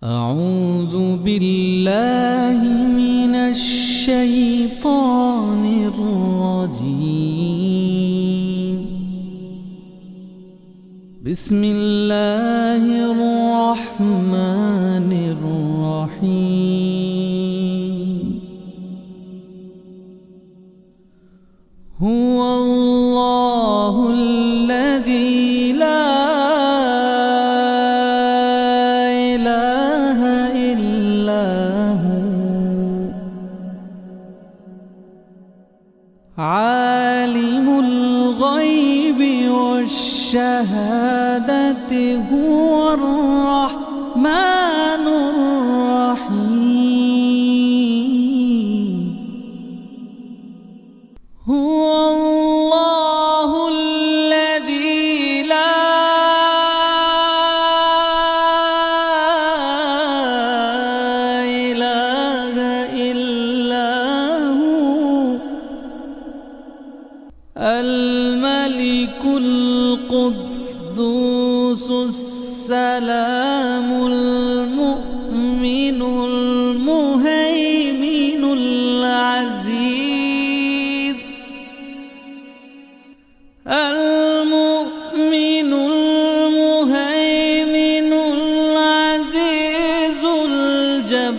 أعوذ بالله من الشيطان الرجيم. بسم الله الرحمن الرحيم. هو الله الذي لا إله إلا هو عالم الغيب والشهادة هو الرحمن الرحيم. هو الله الذي لا إله إلا هو الملك القدوس السلام المؤمن المهيمن العزيز المؤمن المهيمن العزيز الجبار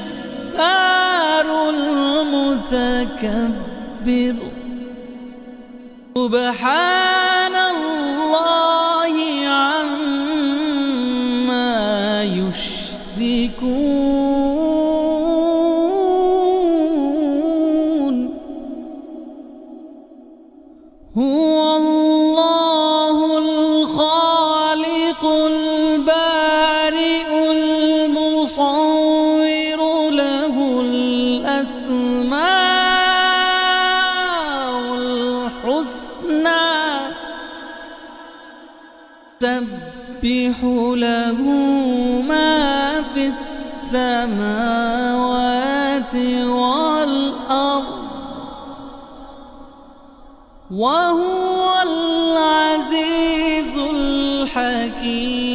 المتكبر. سبحان الله عما يشركون. هو الله الخالق البارئ المصور له الأسماء الحسنى تسبح له ما في السماوات والأرض وهو العزيز الحكيم.